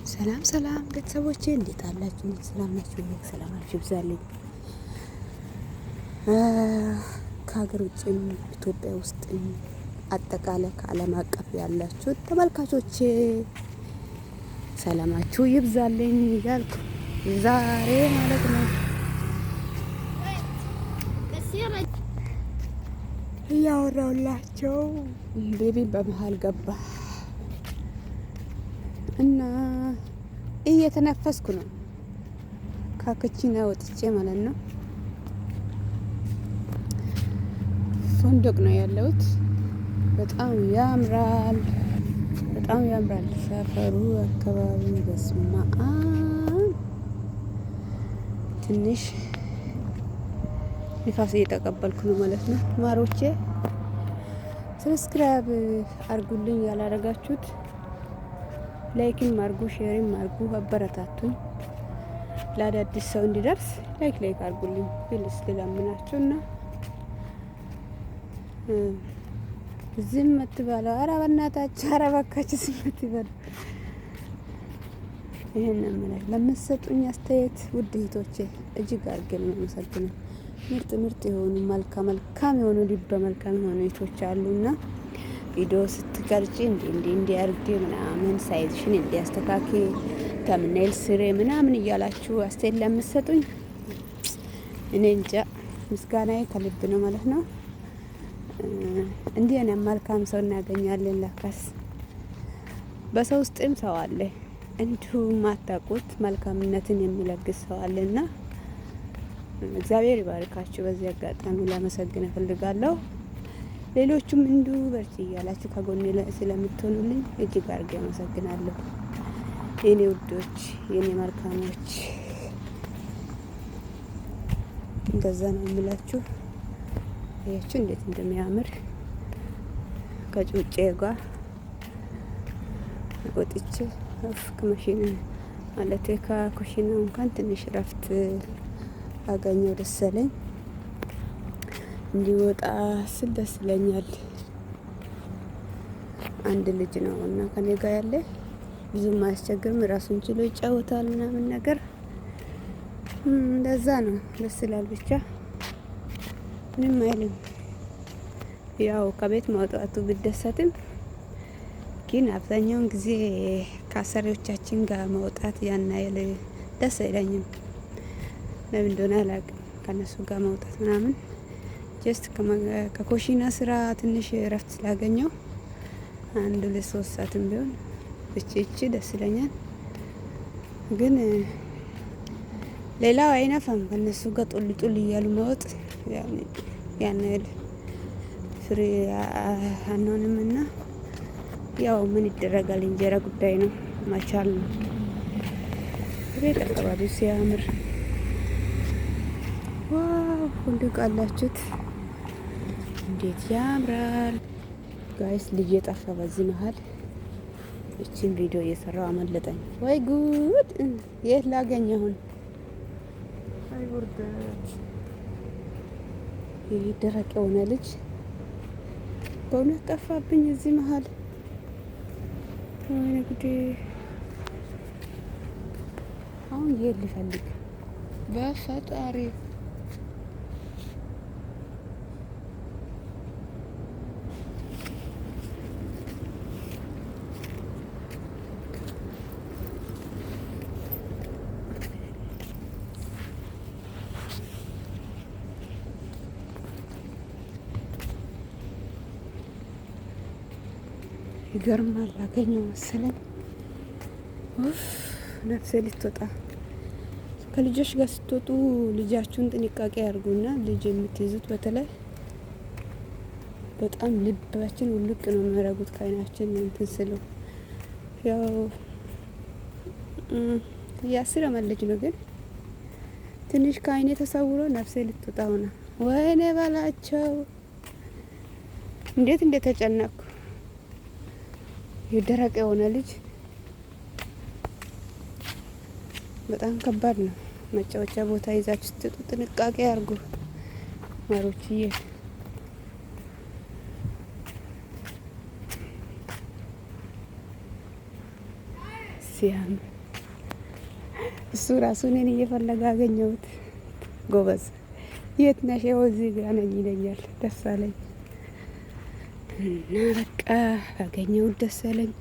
ሰላም ሰላም ቤተሰቦቼ እንዴት አላችሁ? እንዴት ሰላም ናችሁ? ሰላማችሁ ይብዛልኝ። ከሀገር ውጭም ኢትዮጵያ ውስጥም አጠቃላይ ከዓለም አቀፍ ያላችሁ ተመልካቾቼ ሰላማችሁ ይብዛልኝ እያልኩ ዛሬ ማለት ነው እያወራሁላቸው ቤቢ በመሀል ገባ እና እየተነፈስኩ ነው ከክቺና ወጥቼ ማለት ነው። ፎንዶቅ ነው ያለሁት። በጣም ያምራል፣ በጣም ያምራል ሰፈሩ አካባቢ። በስማ ትንሽ ንፋስ እየተቀበልኩ ነው ማለት ነው። ማሮቼ ሰብስክራይብ አርጉልኝ ያላረጋችሁት፣ ላይክም አርጉ፣ ሼርም አርጉ፣ አበረታቱኝ። ለአዳዲስ ሰው እንዲደርስ ላይክ አርጉልኝ ፕሊስ ልለምናችሁና ዝም አትበሉ። ኧረ በእናታችሁ፣ ኧረ እባካችሁ ዝም አትበሉ። ይሄን ነው ለምትሰጡኝ አስተያየት ውድ እህቶቼ እጅግ አድርጌ ነው የማመሰግነው። ምርጥ የሆኑ መልካም የሆኑ ልበ መልካም የሆኑ እህቶች አሉና ቪዲዮ ስትቀርጪ እንዲ አድርጌ ምናምን ሳይዝሽን እንዲያስተካክል ተምኔል ስሬ ምናምን እያላችሁ አስተያየት ለምትሰጡኝ እኔ እንጃ ምስጋናዬ ከልብ ነው ማለት ነው። እንዲህ አይነት መልካም ሰው እናገኛለን። ለካስ በሰው ውስጥም ሰው አለ እንዲሁ ማታውቁት መልካምነትን የሚለግስ ሰው አለና እግዚአብሔር ይባርካችሁ። በዚህ አጋጣሚ ላመሰግን እፈልጋለሁ። ሌሎቹም እንዲሁ በርቺ እያላችሁ ከጎኔ ስለምትሆኑልኝ እጅግ አድርጌ አመሰግናለሁ። የኔ ውዶች፣ የኔ መልካሞች እንደዛ ነው የምላችሁ። ያችሁ እንዴት እንደሚያምር ከጩጬ ጋር ወጥቼ ከማሽን ማለት ከኩሽና እንኳን ትንሽ ረፍት አገኘው ደሰለኝ። እንዲወጣ ስል ደስ ይለኛል። አንድ ልጅ ነው እና ከኔ ጋር ያለ ብዙም አያስቸግርም፣ ራሱን ችሎ ይጫወታል ምናምን ነገር እንደዛ ነው። ደስ ይላል ብቻ ምንም አይልም። ያው ከቤት ማውጣቱ ብደሰትም ግን አብዛኛውን ጊዜ ከአሰሪዎቻችን ጋር ማውጣት ያን ያህል ደስ አይለኝም። ለምን እንደሆነ አላውቅም። ከነሱ ጋር ማውጣት ምናምን ጀስት ከኮሽና ስራ ትንሽ እረፍት ስላገኘው 1-3 ሰዓትም ቢሆን እቺ ደስ ይለኛል። ግን ሌላው አይነፋም። ከነሱ ጋር ጡል እያሉ ማወጥ ያን ያህል ፍሬ አንሆንምና ያው ምን ይደረጋል፣ እንጀራ ጉዳይ ነው፣ መቻል ነው። ቤት አካባቢው ሲያምር ዋው! ፎንዶቅ አላችሁት እንዴት ያምራል ጋይስ። ልጅ የጠፋ በዚህ መሀል እቺን ቪዲዮ እየሰራው አመለጠኝ። ወይ ጉድ! የት ላገኝ አሁን? አይ ውርደት! ይሄ ደረቅ የሆነ ልጅ በእውነት ጠፋብኝ እዚህ መሀል። ወይ ጉዴ! አሁን የት ልፈልግ በፈጣሪ? ይገርማል። አገኘው መሰለኝ። ኡፍ ነፍሴ ልትወጣ። ከልጆች ጋር ስትወጡ ልጃችሁን ጥንቃቄ ያርጉና ልጅ የምትይዙት በተለይ በጣም ልባችን ውልቅ ነው የሚያደርጉት ከዓይናችን እንትን ስለው። ያው የ10 ዓመት ልጅ ነው ግን ትንሽ ከዓይኔ ተሰውሮ ነፍሴ ልትወጣ ሆነ። ወይኔ በላቸው እንዴት እንደተጨነቅኩ። የደረቀ የሆነ ልጅ በጣም ከባድ ነው። መጫወቻ ቦታ ይዛችሁ ስትጡ ጥንቃቄ አርጉ ማሮችዬ። ሲያምር እሱ ራሱ እኔን እየፈለገ አገኘሁት። ጎበዝ የት ነሽ? ይኸው እዚህ ጋር ነኝ ይለኛል። ደስ አለኝ እና በቃ አገኘሁት፣ ደስ አለኝ።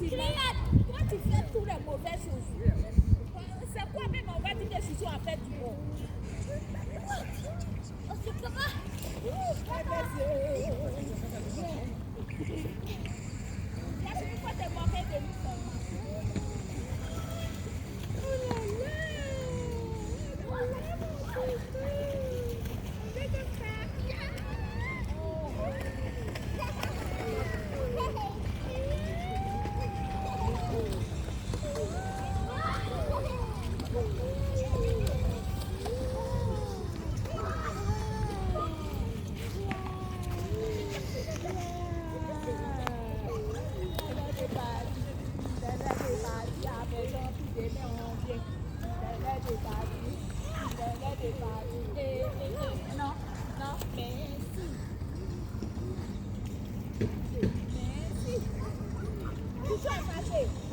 Toi, tu fais tous les mauvaises choses. C'est quoi même on va dire que je suis en fait du bon. Oh, c'est comment? Là, je peux pas te moquer de nous seulement. Non, non, merci. Merci. Tu sois passé.